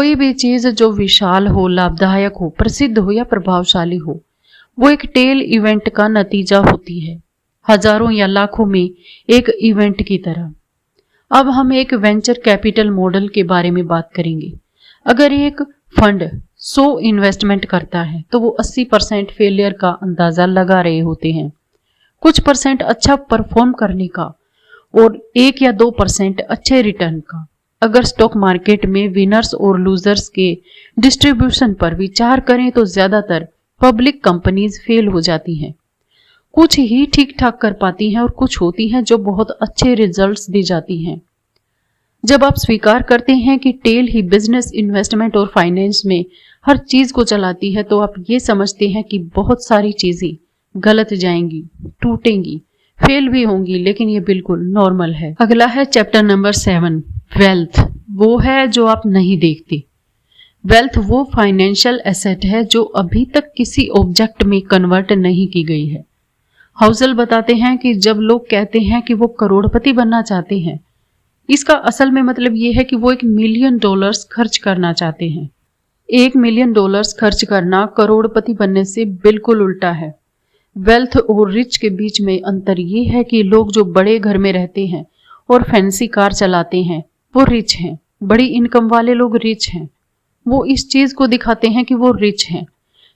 कोई भी चीज जो विशाल हो, लाभदायक हो, प्रसिद्ध हो या प्रभावशाली हो, वो एक टेल इवेंट का नतीजा होती है, हजारों या लाखों में एक इवेंट की तरह। अब हम एक वेंचर कैपिटल मॉडल के बारे में बात करेंगे। अगर एक फंड 100 इन्वेस्टमेंट करता है तो वो 80% फेलियर का अंदाजा लगा रहे होते हैं, कुछ परसेंट अच्छा परफॉर्म करने का और 1 या 2% अच्छे रिटर्न का। अगर स्टॉक मार्केट में विनर्स और लूजर्स के डिस्ट्रीब्यूशन पर विचार करें तो ज्यादातर पब्लिक कंपनीज फेल हो जाती हैं। कुछ ही ठीक ठाक कर पाती हैं और कुछ होती हैं जो बहुत अच्छे रिजल्ट्स दे जाती हैं। जब आप स्वीकार करते हैं कि टेल ही बिजनेस, इन्वेस्टमेंट और फाइनेंस में हर चीज को चलाती है, तो आप ये समझते हैं कि बहुत सारी चीजें गलत जाएंगी, टूटेंगी, फेल भी होंगी, लेकिन ये बिल्कुल नॉर्मल है। अगला है चैप्टर नंबर 7, वेल्थ। वो है जो आप नहीं देखते। वेल्थ वो फाइनेंशियल एसेट है जो अभी तक किसी ऑब्जेक्ट में कन्वर्ट नहीं की गई है। हाउसल बताते हैं कि जब लोग कहते हैं कि वो करोड़पति बनना चाहते हैं, इसका असल में मतलब ये है कि वो $1 मिलियन खर्च करना चाहते हैं। $1 मिलियन खर्च करना करोड़पति बनने से बिल्कुल उल्टा है। वेल्थ और रिच के बीच में अंतर ये है कि लोग जो बड़े घर में रहते हैं और फैंसी कार चलाते हैं वो रिच हैं। बड़ी इनकम वाले लोग रिच हैं, वो इस चीज को दिखाते हैं कि वो रिच हैं।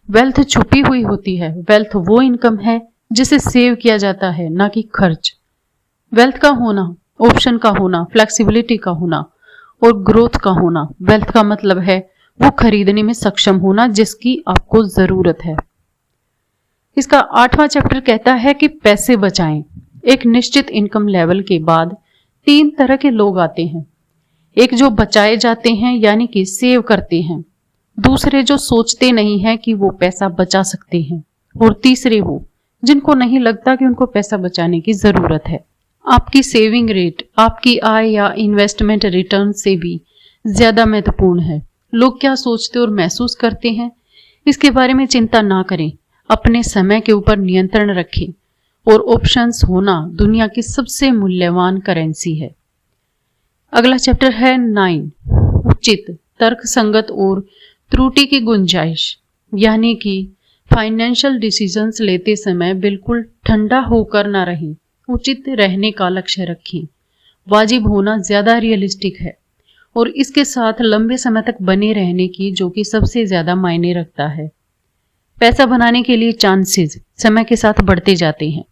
वेल्थ छुपी हुई होती है। वेल्थ वो इनकम है जिसे सेव किया जाता है, ना कि खर्च। वेल्थ का होना, ऑप्शन का होना, फ्लेक्सिबिलिटी का होना और ग्रोथ का होना। वेल्थ का मतलब है वो खरीदने में सक्षम होना जिसकी आपको जरूरत है। इसका 8वां चैप्टर कहता है कि पैसे बचाएं। एक निश्चित इनकम लेवल के बाद 3 तरह के लोग आते हैं। एक जो बचाए जाते हैं यानी कि सेव करते हैं, दूसरे जो सोचते नहीं हैं कि वो पैसा बचा सकते हैं, और तीसरे वो जिनको नहीं लगता कि उनको पैसा बचाने की जरूरत है। आपकी सेविंग रेट आपकी आय या इन्वेस्टमेंट रिटर्न से भी ज्यादा महत्वपूर्ण है। लोग क्या सोचते और महसूस करते हैं इसके बारे में चिंता ना करें। अपने समय के ऊपर नियंत्रण रखें और ऑप्शंस होना दुनिया की सबसे मूल्यवान करेंसी है। अगला चैप्टर है 9, उचित, तर्कसंगत और त्रुटि की गुंजाइश। यानी कि फाइनेंशियल डिसीजंस लेते समय बिल्कुल ठंडा होकर ना रहें, उचित रहने का लक्ष्य रखें। वाजिब होना ज्यादा रियलिस्टिक है और इसके साथ लंबे समय तक बने रहने की, जो कि सबसे ज्यादा मायने रखता है। पैसा बनाने के लिए चांसेस समय के साथ बढ़ते जाते हैं।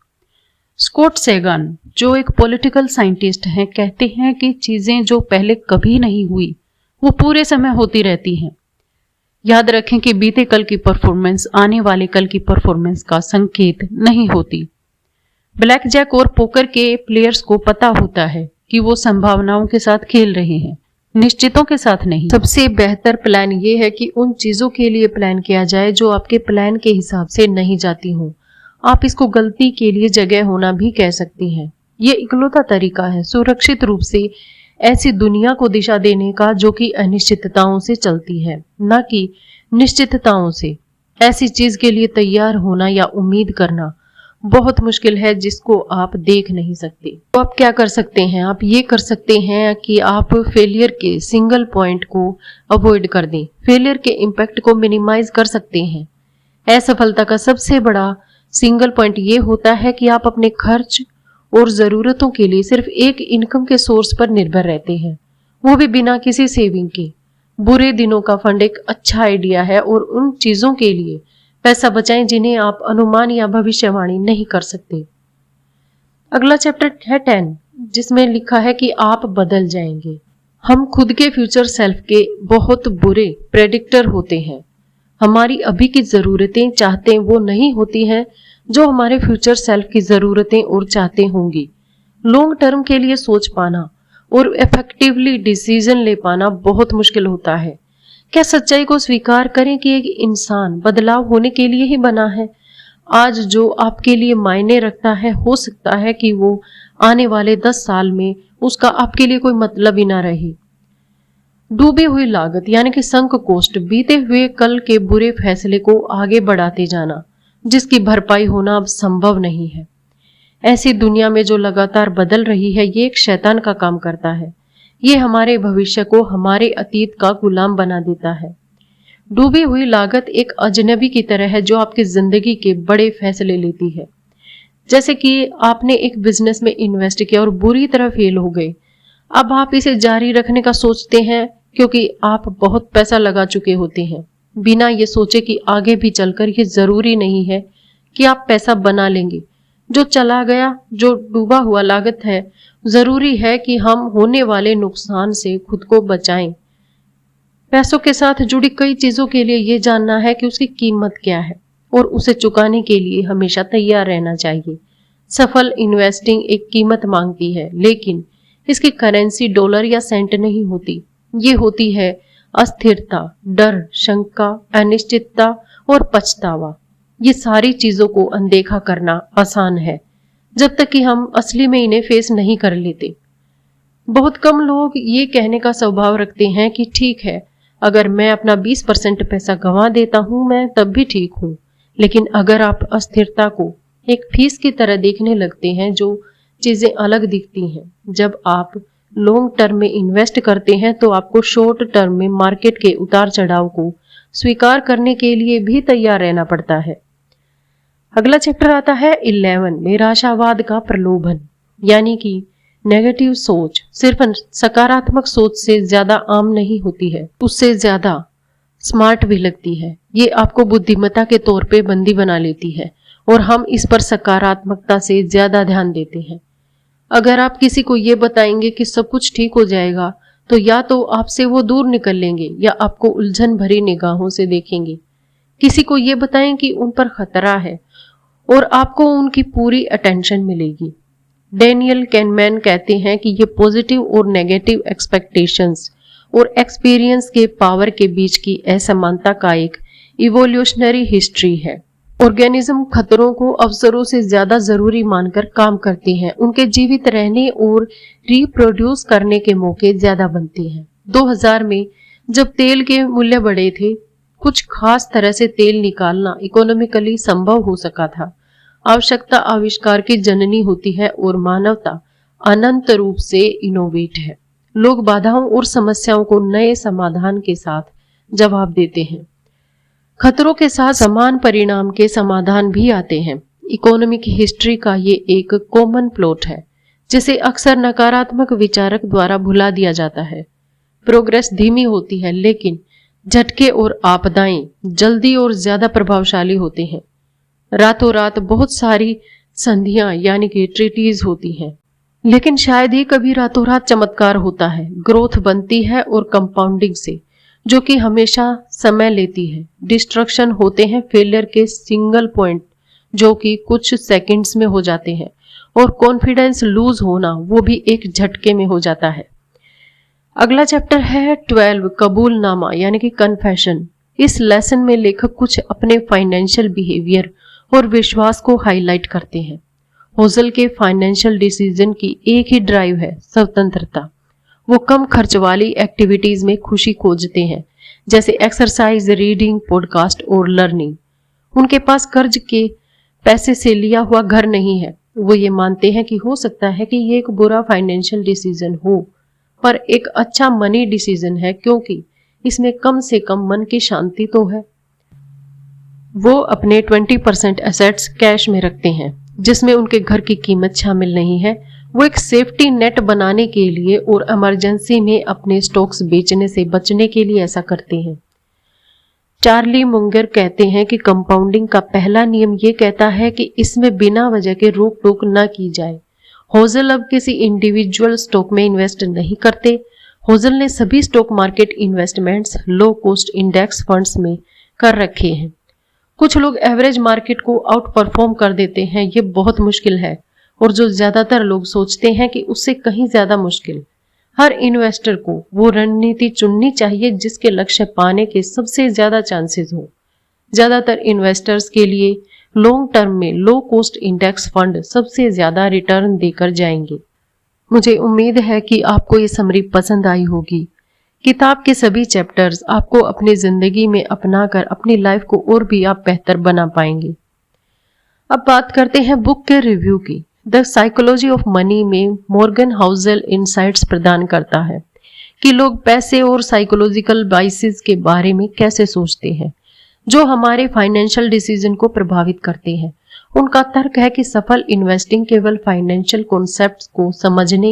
स्कॉट सेगन, जो एक पॉलिटिकल साइंटिस्ट हैं, कहते हैं कि चीजें जो पहले कभी नहीं हुई वो पूरे समय होती रहती हैं। याद रखें कि बीते कल की परफॉर्मेंस आने वाले कल की परफॉर्मेंस का संकेत नहीं होती। ब्लैक जैक और पोकर के प्लेयर्स को पता होता है कि वो संभावनाओं के साथ खेल रहे हैं, निश्चितों के साथ नहीं। सबसे बेहतर प्लान ये है कि उन चीजों के लिए प्लान किया जाए जो आपके प्लान के हिसाब से नहीं जाती हो। आप इसको गलती के लिए जगह होना भी कह सकती हैं। ये इकलौता तरीका है सुरक्षित रूप से ऐसी दुनिया को दिशा देने का जो कि अनिश्चितताओं से चलती है, न कि निश्चितताओं से। ऐसी चीज के लिए तैयार होना या उम्मीद करना बहुत मुश्किल है जिसको आप देख नहीं सकते। तो आप क्या कर सकते हैं? आप ये कर सकते हैं कि आप फेलियर के सिंगल पॉइंट को अवॉइड कर दें, फेलियर के इम्पैक्ट को मिनिमाइज कर सकते हैं। असफलता का सबसे बड़ा सिंगल पॉइंट ये होता है कि आप अपने खर्च और जरूरतों के लिए सिर्फ एक इनकम के सोर्स पर निर्भर रहते हैं, वो भी बिना किसी सेविंग के। बुरे दिनों का फंड एक अच्छा आइडिया है और उन चीजों के लिए पैसा बचाएं जिन्हें आप अनुमान या भविष्यवाणी नहीं कर सकते। अगला चैप्टर है 10, जिसमें लिखा है कि आप बदल जाएंगे। हम खुद के फ्यूचर सेल्फ के बहुत बुरे प्रेडिक्टर होते हैं। हमारी अभी की जरूरतें चाहते वो नहीं होती हैं जो हमारे फ्यूचर सेल्फ की जरूरतें और चाहते होंगी। लॉन्ग टर्म के लिए सोच पाना और इफेक्टिवली डिसीजन ले पाना बहुत मुश्किल होता है। क्या सच्चाई को स्वीकार करें कि एक इंसान बदलाव होने के लिए ही बना है? आज जो आपके लिए मायने रखता है, हो सकता है कि वो आने वाले 10 साल में उसका आपके लिए कोई मतलब ही ना रहे। डूबी हुई लागत यानी कि संक कोस्ट, बीते हुए कल के बुरे फैसले को आगे बढ़ाते जाना जिसकी भरपाई होना अब संभव नहीं है। ऐसी दुनिया में जो लगातार बदल रही है, ये एक शैतान का काम करता है। ये हमारे भविष्य को हमारे अतीत का गुलाम बना देता है। डूबी हुई लागत एक अजनबी की तरह है जो आपकी जिंदगी के बड़े फैसले लेती है। जैसे कि आपने एक बिजनेस में इन्वेस्ट किया और बुरी तरह फेल हो गए। अब आप इसे जारी रखने का सोचते हैं क्योंकि आप बहुत पैसा लगा चुके होते हैं, बिना ये सोचे कि आगे भी चलकर ये जरूरी नहीं है कि आप पैसा बना लेंगे। जो चला गया, जो डूबा हुआ लागत है, जरूरी है कि हम होने वाले नुकसान से खुद को बचाएं। पैसों के साथ जुड़ी कई चीजों के लिए ये जानना है कि उसकी कीमत क्या है और उसे चुकाने के लिए हमेशा तैयार रहना चाहिए। सफल इन्वेस्टिंग एक कीमत मांगती है, लेकिन इसकी करेंसी डॉलर या सेंट नहीं होती। ये होती है अस्थिरता, डर, शंका, अनिश्चितता और पछतावा। ये सारी चीजों को अनदेखा करना आसान है जब तक कि हम असली में इन्हें फेस नहीं कर लेते। बहुत कम लोग ये कहने का स्वभाव रखते हैं कि ठीक है, अगर मैं अपना 20% पैसा गंवा देता हूं मैं तब भी ठीक हूं। लेकिन अगर आप अस्थिरता को एक फीस की तरह देखने लगते हैं जो चीजें अलग दिखती हैं, जब आप लॉन्ग टर्म में इन्वेस्ट करते हैं तो आपको शॉर्ट टर्म में मार्केट के उतार चढ़ाव को स्वीकार करने के लिए भी तैयार रहना पड़ता है। अगला चैप्टर आता है 11, निराशावाद का प्रलोभन, यानी कि नेगेटिव सोच सिर्फ सकारात्मक सोच से ज्यादा आम नहीं होती है, उससे ज्यादा स्मार्ट भी लगती है। ये आपको बुद्धिमत्ता के तौर पे बंदी बना लेती है और हम इस पर सकारात्मकता से ज्यादा ध्यान देते हैं। अगर आप किसी को ये बताएंगे कि सब कुछ ठीक हो जाएगा तो या तो आपसे वो दूर निकल लेंगे या आपको उलझन भरी निगाहों से देखेंगे। किसी को ये बताएं कि उन पर खतरा है और आपको उनकी पूरी अटेंशन मिलेगी। डेनियल कैनमैन कहते हैं कि ये पॉजिटिव और नेगेटिव एक्सपेक्टेशंस और एक्सपीरियंस के पावर के बीच की असमानता का एक इवोल्यूशनरी हिस्ट्री है। ऑर्गेनिज्म खतरों को अवसरों से ज्यादा जरूरी मानकर काम करते हैं। उनके जीवित रहने और रिप्रोड्यूस करने के मौके ज्यादा बनते हैं। 2000 में जब तेल के मूल्य बढ़े थे, कुछ खास तरह से तेल निकालना इकोनॉमिकली संभव हो सका था। आवश्यकता आविष्कार की जननी होती है और मानवता अनंत रूप से इनोवेट है। लोग बाधाओं और समस्याओं को नए समाधान के साथ जवाब देते हैं। खतरों के साथ समान परिणाम के समाधान भी आते हैं। इकोनॉमिक हिस्ट्री का ये एक कॉमन प्लॉट है जिसे अक्सर नकारात्मक विचारक द्वारा भुला दिया जाता है। प्रोग्रेस धीमी होती है, लेकिन झटके और आपदाएं जल्दी और ज्यादा प्रभावशाली होते हैं। रातों रात बहुत सारी संधियां यानी कि ट्रीटीज होती हैं, लेकिन शायद ही कभी रातों रात चमत्कार होता है। ग्रोथ बनती है और कंपाउंडिंग से, जो कि हमेशा समय लेती है। डिस्ट्रक्शन होते हैं फेलियर के सिंगल पॉइंट जो कि कुछ सेकंड्स में हो जाते हैं, और कॉन्फिडेंस लूज होना वो भी एक झटके में हो जाता है। अगला चैप्टर है 12, कबूलनामा यानी कि कन्फेशन। इस लेसन में लेखक कुछ अपने फाइनेंशियल बिहेवियर और विश्वास को हाईलाइट करते हैं। होजल के फाइनेंशियल डिसीजन की एक ही ड्राइव है, स्वतंत्रता। वो कम खर्च वाली एक्टिविटीज में खुशी खोजते हैं, जैसे एक्सरसाइज, रीडिंग, पॉडकास्ट और लर्निंग। उनके पास कर्ज के पैसे से लिया हुआ घर नहीं है। वो ये मानते हैं कि हो सकता है कि ये एक बुरा फाइनेंशियल डिसीजन हो, पर एक अच्छा मनी डिसीजन है क्योंकि इसमें कम से कम मन की शांति तो है। वो अपने 20% एसेट्स कैश में रखते हैं जिसमें उनके घर की कीमत शामिल नहीं है। वो एक सेफ्टी नेट बनाने के लिए और इमरजेंसी में अपने स्टॉक्स बेचने से बचने के लिए ऐसा करते हैं। चार्ली मुंगर कहते हैं कि कंपाउंडिंग का पहला नियम ये कहता है कि इसमें बिना वजह के रोक टोक न की जाए। होजल अब किसी इंडिविजुअल स्टॉक में इन्वेस्ट नहीं करते। होजल ने सभी stock market investments low cost index funds में कर रखे हैं। कुछ लोग एवरेज मार्केट को आउट परफॉर्म कर देते हैं, ये बहुत मुश्किल है, और जो ज्यादातर लोग सोचते हैं कि उससे कहीं ज्यादा मुश्किल। हर इन्वेस्टर को वो रणनीति चुननी चाहिए जिसके लक्ष्य पाने के सबसे ज्यादा चांसेस हो। ज्यादातर इन्वेस्टर्स के लिए लॉन्ग टर्म में लो कॉस्ट इंडेक्स फंड सबसे ज्यादा रिटर्न देकर जाएंगे। मुझे उम्मीद है कि आपको ये समरी पसंद आई होगी। किताब के सभी चैप्टर्स आपको अपनी जिंदगी में अपनाकर अपनी लाइफ को और भी आप बेहतर बना पाएंगे। अब बात करते हैं बुक के रिव्यू की। द साइकोलॉजी ऑफ मनी में मॉर्गन हाउसेल इनसाइट्स प्रदान करता है। कि लोग पैसे और साइकोलॉजिकल बाइसेस के बारे में कैसे सोचते हैं जो हमारे फाइनेंशियल डिसीजन को प्रभावित करते हैं। उनका तर्क है कि सफल इन्वेस्टिंग केवल फाइनेंशियल कॉन्सेप्ट्स को समझने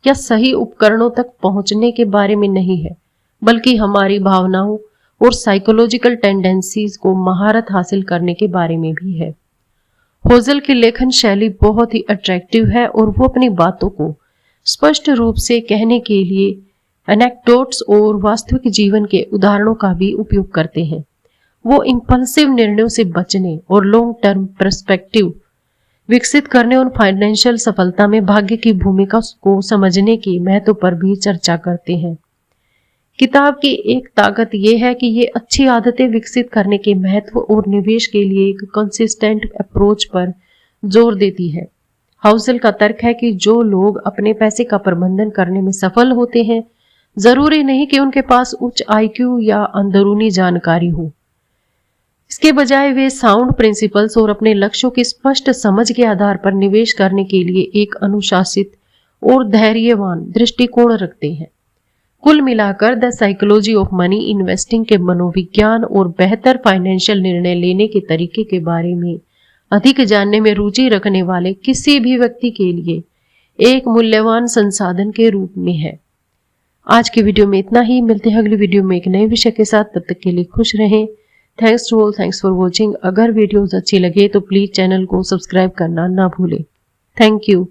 या सही उपकरणों तक पहुंचने के बारे में नहीं है, बल्कि हमारी भावनाओं और साइकोलॉजिकल टेंडेंसीज को महारत हासिल करने के बारे में भी है। होजल की लेखन शैली बहुत ही अट्रैक्टिव है और वो अपनी बातों को स्पष्ट रूप से कहने के लिए एनेक्डोट्स और वास्तविक जीवन के उदाहरणों का भी उपयोग करते हैं। वो इंपल्सिव निर्णयों से बचने और लॉन्ग टर्म पर्सपेक्टिव विकसित करने और फाइनेंशियल सफलता में भाग्य की भूमिका को समझने के महत्व पर भी चर्चा करते हैं। किताब की एक ताकत यह है कि ये अच्छी आदतें विकसित करने के महत्व और निवेश के लिए एक कंसिस्टेंट अप्रोच पर जोर देती है। हाउसल का तर्क है कि जो लोग अपने पैसे का प्रबंधन करने में सफल होते हैं, जरूरी नहीं कि उनके पास उच्च आईक्यू या अंदरूनी जानकारी हो। इसके बजाय वे साउंड प्रिंसिपल्स और अपने लक्ष्यों की स्पष्ट समझ के आधार पर निवेश करने के लिए एक अनुशासित और धैर्यवान दृष्टिकोण रखते हैं। कुल मिलाकर the psychology of money investing के मनोविज्ञान और बेहतर फाइनेंशियल निर्णय लेने के तरीके के बारे में अधिक जानने में रुचि रखने वाले किसी भी व्यक्ति के लिए एक मूल्यवान संसाधन के रूप में है। आज की वीडियो में इतना ही। मिलते हैं अगली वीडियो में एक नए विषय के साथ। तब तक के लिए खुश रहें। Thanks to all, thanks for watching. अगर वीडियोस अच्छी लगे तो प्लीज चैनल को सब्सक्राइब करना ना भूलें। Thank you.